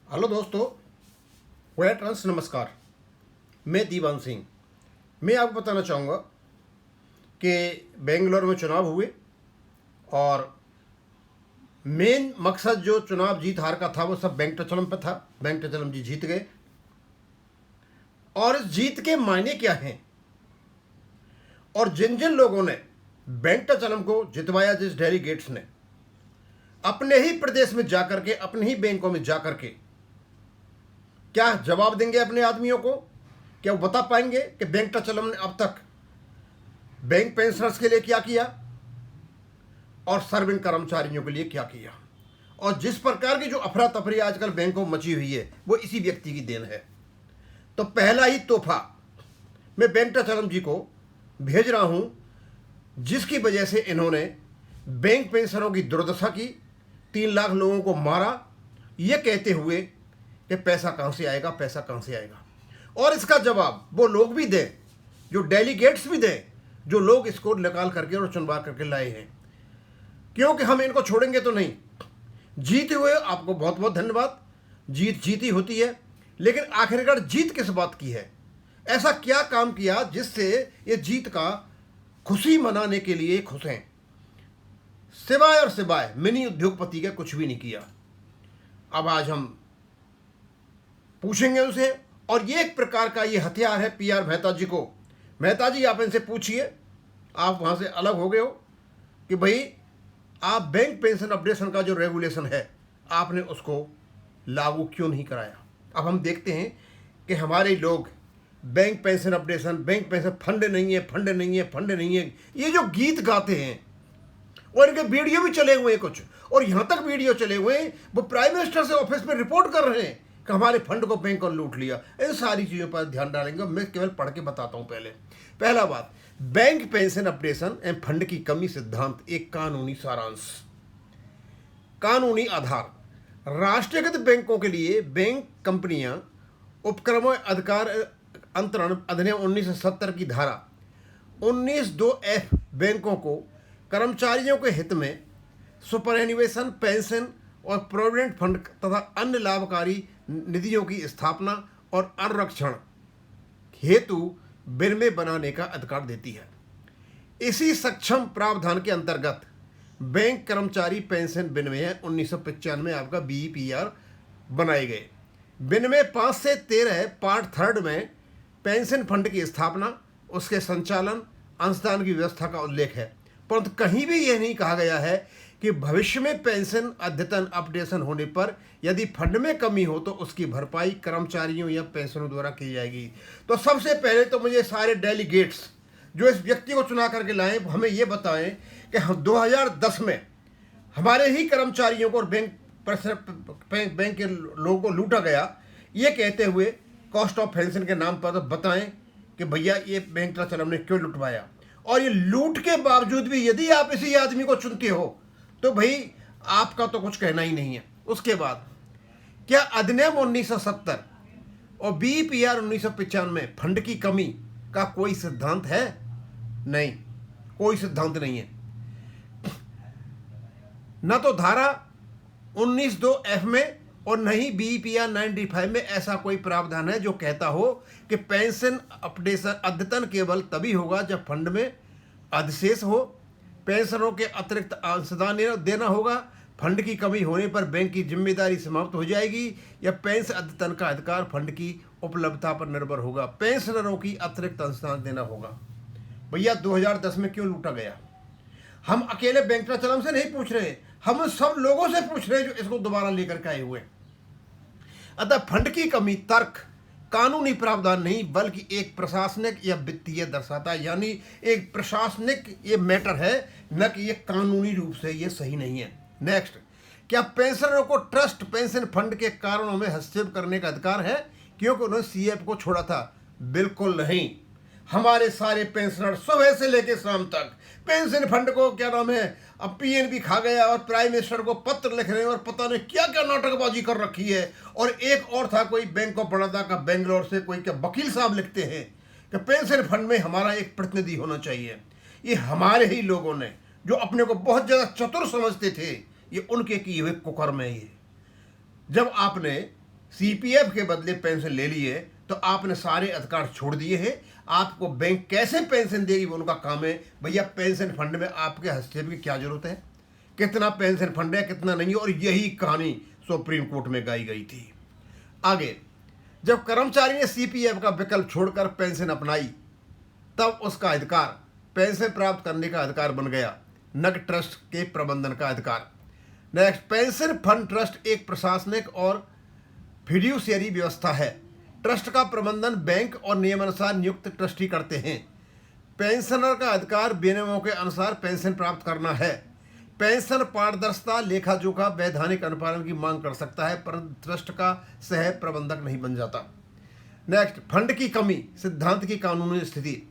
Hello दोस्तों, where trans नमस्कार। मैं दीवान सिंह। मैं आपको बताना चाहूँगा कि बेंगलोर में चुनाव हुए और मेन मकसद जो चुनाव जीत हार का था वो सब वेंकटाचलम पे था। वेंकटाचलम जी जीत गए और इस जीत के मायने क्या हैं और जिन जिन लोगों ने वेंकटाचलम को जितवाया, जिस डेलीगेट्स ने अपने ही प्रदेश में जाकर के, अपने ही बैंकों में जाकर के क्या जवाब देंगे अपने आदमियों को? क्या वो बता पाएंगे कि वेंकटाचलम ने अब तक बैंक पेंशनर्स के लिए क्या किया और सर्विंग कर्मचारियों के लिए क्या किया? और जिस प्रकार की जो अफरा तफरी आजकल बैंकों में मची हुई है वो इसी व्यक्ति की देन है। तो पहला ही तोहफा मैं वेंकटाचलम जी को भेज रहा हूं, जिसकी वजह से इन्होंने बैंक पेंशनरों की दुर्दशा की, 3 लाख लोगों को मारा, ये कहते हुए कि पैसा कहाँ से आएगा, पैसा कहाँ से आएगा। और इसका जवाब वो लोग भी दें, जो डेलीगेट्स भी दें, जो लोग इसको निकाल करके और चुनवा करके लाए हैं, क्योंकि हम इनको छोड़ेंगे तो नहीं। जीते हुए आपको बहुत बहुत धन्यवाद। जीत जीती होती है, लेकिन आखिरकार जीत किस बात की है? ऐसा क्या काम किया जिससे ये जीत का खुशी मनाने के लिए खुश हैं? सिवाय और सिवाय मिनी उद्योगपति का कुछ भी नहीं किया। अब आज हम पूछेंगे उनसे, और ये एक प्रकार का ये हथियार है पीआर मेहता जी को। मेहता जी, आप इनसे पूछिए, आप वहाँ से अलग हो गए हो, कि भाई आप बैंक पेंशन अपडेशन का जो रेगुलेशन है आपने उसको लागू क्यों नहीं कराया? अब हम देखते हैं कि हमारे लोग bank pension updation, bank pension fund नहीं है, फंड नहीं है, फंड नहीं है, ये जो गीत गाते हैं, और इनके वीडियो भी चले हुए हैं कुछ, और यहाँ तक वीडियो चले हुए हैं वो प्राइम मिनिस्टर से ऑफिस में रिपोर्ट कर रहे हैं कि हमारे फंड को बैंक और लूट लिया। इन सारी चीज़ों पर ध्यान डालेंगे। मैं केवल पढ़ के बताता हूँ। पहला बात, बैंक पेंशन अपडेशन एवं फंड की कमी सिद्धांत एक कानूनी सारांश। कानूनी आधार, राष्ट्रीयकृत बैंकों के लिए बैंक कंपनियां उपक्रम अधिकार अंतरण अधिनियम 1970 की धारा 19(2)(f) बैंकों को कर्मचारियों के हित में सुपरएन्युएशन, पेंशन और प्रोविडेंट फंड तथा अन्य लाभकारी निधियों की स्थापना और आरक्षण हेतु विनिमय बनाने का अधिकार देती है। इसी सक्षम प्रावधान के अंतर्गत बैंक कर्मचारी पेंशन विनिमय 1995 आपका BPR बनाए गए। विनिमय 5 से 13 पार्ट 3 में पेंशन फंड की स्थापना, उसके संचालन, अंशदान की व्यवस्था का उल्लेख है, परंतु कहीं भी यह नहीं कहा गया है कि भविष्य में पेंशन अद्यतन अपडेशन होने पर यदि फंड में कमी हो तो उसकी भरपाई कर्मचारियों या पेंशनरों द्वारा की जाएगी। तो सबसे पहले तो मुझे सारे डेलीगेट्स जो इस व्यक्ति को चुना करके लाए, हमें ये बताएं कि 2010 में हमारे ही कर्मचारियों को और बैंक के लोगों को लूटा गया, ये कहते हुए कॉस्ट ऑफ पेंशन के नाम पर, तो बताएं कि भैया ये वेंकटाचलम ने क्यों लुटवाया। और ये लूट के बावजूद भी यदि आप इसी आदमी को चुनते हो तो भाई आपका तो कुछ कहना ही नहीं है। उसके बाद, क्या अधिनियम 1970 और BPR 1995 में फंड की कमी का कोई सिद्धांत है? नहीं, कोई सिद्धांत नहीं है। न तो धारा 19(2)(f) में और न ही BPR 95 में ऐसा कोई प्रावधान है जो कहता हो कि पेंशन अपडेशन अद्यतन केवल तभी होगा जब फंड में अधिशेष हो, पेंशनरों के अतिरिक्त अंशदान देना होगा, फंड की कमी होने पर बैंक की जिम्मेदारी समाप्त हो जाएगी, या पेंशन अद्यतन का अधिकार फंड की उपलब्धता पर निर्भर होगा, पेंशनरों की अतिरिक्त अंशदान देना होगा। भैया 2010 में क्यों लूटा गया? हम अकेले वेंकटाचलम से नहीं पूछ रहे, हम सब लोगों से पूछ रहे जो इसको दोबारा लेकर के आए हुए। अतः फंड की कमी तर्क कानूनी प्रावधान नहीं बल्कि एक प्रशासनिक या वित्तीय दर्शाता है, यानी एक प्रशासनिक ये मैटर है, न कि ये कानूनी रूप से ये सही नहीं है। नेक्स्ट, क्या पेंशनरों को ट्रस्ट पेंशन फंड के कारणों में हस्तक्षेप करने का अधिकार है क्योंकि उन्होंने CF को छोड़ा था? बिल्कुल नहीं। हमारे सारे पेंशनर सुबह से लेकर शाम तक पेंशन फंड को क्या नाम है, अब PNB खा गया और प्राइम मिनिस्टर को पत्र लिख रहे हैं और पता नहीं क्या क्या नाटकबाजी कर रखी है। और एक और था, कोई बैंक ऑफ बड़ौदा का बेंगलोर से कोई क्या वकील साहब लिखते हैं कि पेंशन फंड में हमारा एक प्रतिनिधि होना चाहिए। ये हमारे ही लोगों ने जो अपने को बहुत ज़्यादा चतुर समझते थे, ये उनके किए हुए कुकर्म है। ये जब आपने सीपीएफ के बदले पेंशन ले लिए तो आपने सारे अधिकार छोड़ दिए हैं। आपको बैंक कैसे पेंशन देगी वो उनका काम है। भैया पेंशन फंड में आपके हस्तक्षेप की क्या जरूरत है, कितना पेंशन फंड है कितना नहीं है, और यही कहानी सुप्रीम कोर्ट में गाई गई थी। आगे जब कर्मचारी ने सीपीएफ का विकल्प छोड़कर पेंशन अपनाई तब उसका अधिकार पेंशन प्राप्त करने का अधिकार बन गया, न कि ट्रस्ट के प्रबंधन का अधिकार। नेक्स्ट, पेंशन फंड ट्रस्ट एक प्रशासनिक और फिड्यूशियरी व्यवस्था है। ट्रस्ट का प्रबंधन बैंक और नियमानुसार नियुक्त ट्रस्टी करते हैं। पेंशनर का अधिकार विनियमों के अनुसार पेंशन प्राप्त करना है। पेंशन पारदर्शिता, लेखा जोखा, वैधानिक अनुपालन की मांग कर सकता है, परंतु ट्रस्ट का सह प्रबंधक नहीं बन जाता। नेक्स्ट, फंड की कमी, सिद्धांत की कानूनी स्थिति।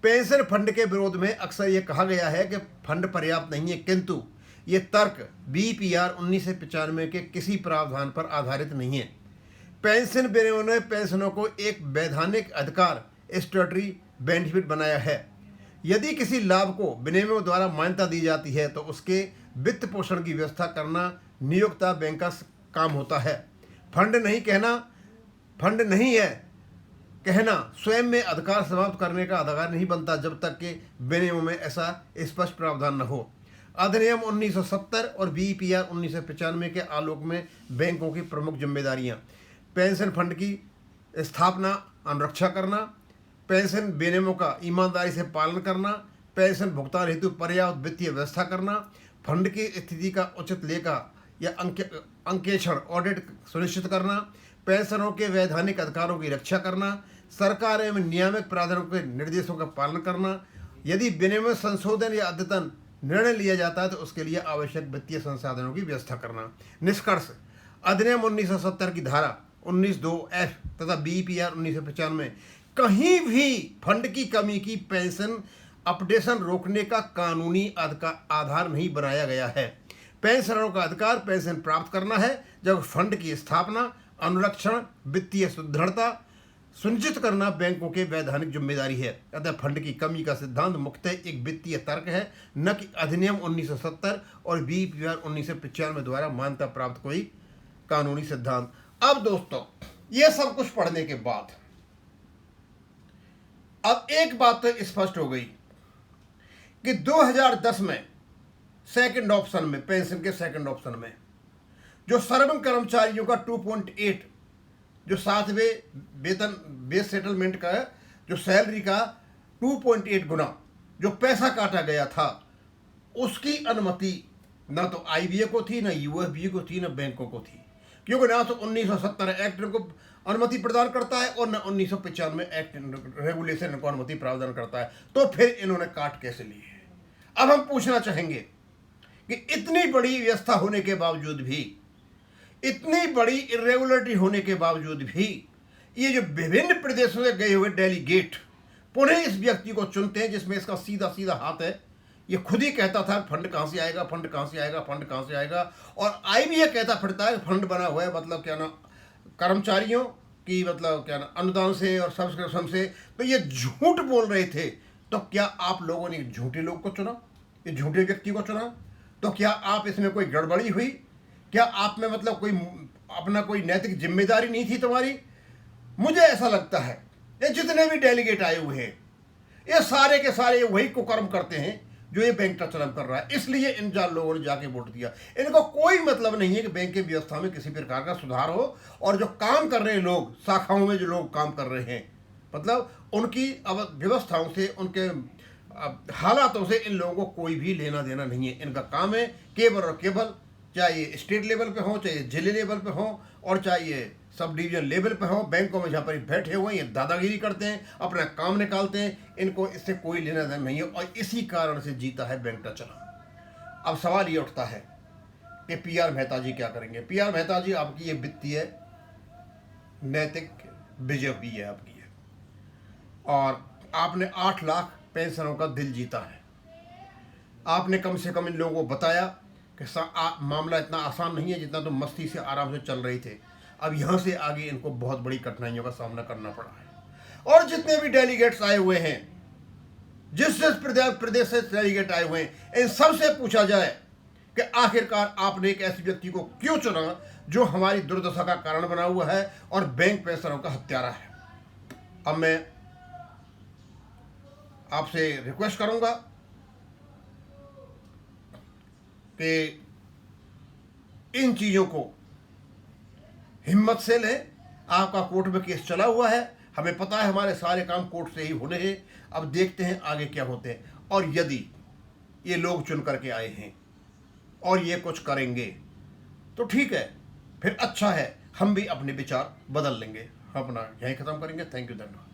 पेंशन फंड के विरोध में अक्सर यह कहा गया है कि फंड पर्याप्त नहीं है, किंतु ये तर्क बीपीआर 1995 के किसी प्रावधान पर आधारित नहीं है। पेंशन विनियमों ने पेंशनों को एक वैधानिक अधिकार, स्टैट्यूटरी बेनिफिट बनाया है। यदि किसी लाभ को विनियमों द्वारा मान्यता दी जाती है तो उसके वित्त पोषण की व्यवस्था करना नियोक्ता बैंक का काम होता है। फंड नहीं है कहना स्वयं में अधिकार समाप्त करने का अधिकार नहीं बनता जब तक कि विनियमों में ऐसा स्पष्ट प्रावधान न हो। अधिनियम 1970 और बीपीआर 1995 के आलोक में बैंकों की प्रमुख जिम्मेदारियां: पेंशन फंड की स्थापना, अनुरक्षा करना, पेंशन विनियमों का ईमानदारी से पालन करना, पेंशन भुगतान हेतु पर्याप्त वित्तीय व्यवस्था करना, फंड की स्थिति का उचित लेखा या अंकेक्षण ऑडिट सुनिश्चित करना, पेंशनरों के वैधानिक अधिकारों की रक्षा करना, सरकार एवं नियामक प्राधिकरणों के निर्देशों का पालन करना। यदि विनियम संशोधन या अद्यतन निर्णय लिया जाता है तो उसके लिए आवश्यक वित्तीय संसाधनों की व्यवस्था करना। निष्कर्ष, अधिनियम 1970 की धारा 19(2)(f) तथा बीपीआर 1995 में कहीं भी फंड की कमी की पेंशन अपडेशन रोकने का कानूनी आधार नहीं बनाया गया है। पेंशनरों का अधिकार पेंशन प्राप्त करना है, जब फंड की स्थापना, अनुरक्षण, वित्तीय सुदृढ़ता सुनिश्चित करना बैंकों के वैधानिक जिम्मेदारी है। अतः फंड की कमी का सिद्धांत मुख्यतः एक वित्तीय तर्क है, न कि अधिनियम 1970 और बीपीआर 1995 द्वारा मान्यता प्राप्त कोई कानूनी सिद्धांत। अब दोस्तों, ये सब कुछ पढ़ने के बाद अब एक बात तो स्पष्ट हो गई कि 2010 में सेकंड ऑप्शन में, पेंशन के सेकंड ऑप्शन में जो सर्व कर्मचारियों का 2.8 जो 7वें वेतन बेस सेटलमेंट का है, जो सैलरी का 2.8 गुना जो पैसा काटा गया था, उसकी अनुमति ना तो आईबीए को थी, ना यूएफबीए को थी, ना बैंकों को थी, क्योंकि ना तो 1970 एक्ट को अनुमति प्रदान करता है और न 1995 एक्ट रेगुलेशन को अनुमति प्रदान करता है। तो फिर इन्होंने काट कैसे ली है? अब हम पूछना चाहेंगे कि इतनी बड़ी व्यवस्था होने के बावजूद भी, इतनी बड़ी इरेगुलरिटी होने के बावजूद भी, ये जो विभिन्न प्रदेशों से गए हुए डेलीगेट पुनः इस व्यक्ति को चुनते हैं जिसमें इसका सीधा सीधा हाथ है। ये खुद ही कहता था फंड कहाँ से आएगा, फंड कहाँ से आएगा, फंड कहाँ से आएगा, और आईबीए कहता फिरता है फंड बना हुआ है, मतलब क्या ना कर्मचारियों की, मतलब क्या ना अनुदान से और सब्सक्रिप्शन से। तो ये झूठ बोल रहे थे। तो क्या आप लोगों ने झूठे लोग को चुना, ये झूठे व्यक्ति को चुना? तो क्या आप इसमें कोई गड़बड़ी हुई? क्या आप में मतलब कोई अपना कोई नैतिक जिम्मेदारी नहीं थी तुम्हारी? मुझे ऐसा लगता है ये जितने भी डेलीगेट आए हुए हैं ये सारे के सारे वही कुकर्म करते हैं जो ये बैंक का चलन कर रहा है। इसलिए इन लोगों ने जाके वोट दिया। इनको कोई मतलब नहीं है कि बैंक की व्यवस्था में किसी प्रकार का सुधार हो, और जो काम कर रहे हैं लोग, शाखाओं में जो लोग काम कर रहे हैं, मतलब उनकी व्यवस्थाओं से, उनके हालातों से इन लोगों को कोई भी लेना देना नहीं है। इनका काम है केवल और केवल, चाहे ये स्टेट लेवल पे हो, चाहे जिले लेवल पे हो, और चाहे ये सब डिवीजन लेवल पे हो, बैंकों में जहाँ पर बैठे हुए हैं ये दादागिरी करते हैं, अपना काम निकालते हैं। इनको इससे कोई लेना देना नहीं है, और इसी कारण से जीता है बैंक का चलन। अब सवाल ये उठता है कि पीआर मेहता जी क्या करेंगे? पीआर मेहता जी, आपकी ये वित्तीय नैतिक विजय हुई है आपकी है, और आपने 8 लाख पेंशनों का दिल जीता है। आपने कम से कम इन लोगों को बताया कि मामला इतना आसान नहीं है जितना तो मस्ती से आराम से चल रही थे। अब यहाँ से आगे इनको बहुत बड़ी कठिनाइयों का सामना करना पड़ा है। और जितने भी डेलीगेट्स आए हुए हैं, जिस प्रदेश से डेलीगेट आए हुए हैं, इन सबसे पूछा जाए कि आखिरकार आपने एक ऐसे व्यक्ति को क्यों चुना जो हमारी दुर्दशा का कारण बना हुआ है और बैंक पेंशनरों का हत्यारा है। अब मैं आपसे रिक्वेस्ट करूंगा कि इन चीज़ों को हिम्मत से लें। आपका कोर्ट में केस चला हुआ है, हमें पता है हमारे सारे काम कोर्ट से ही होने हैं। अब देखते हैं आगे क्या होते हैं, और यदि ये लोग चुन करके आए हैं और ये कुछ करेंगे तो ठीक है, फिर अच्छा है, हम भी अपने विचार बदल लेंगे। अपना यहीं ख़त्म करेंगे। थैंक यू, धन्यवाद।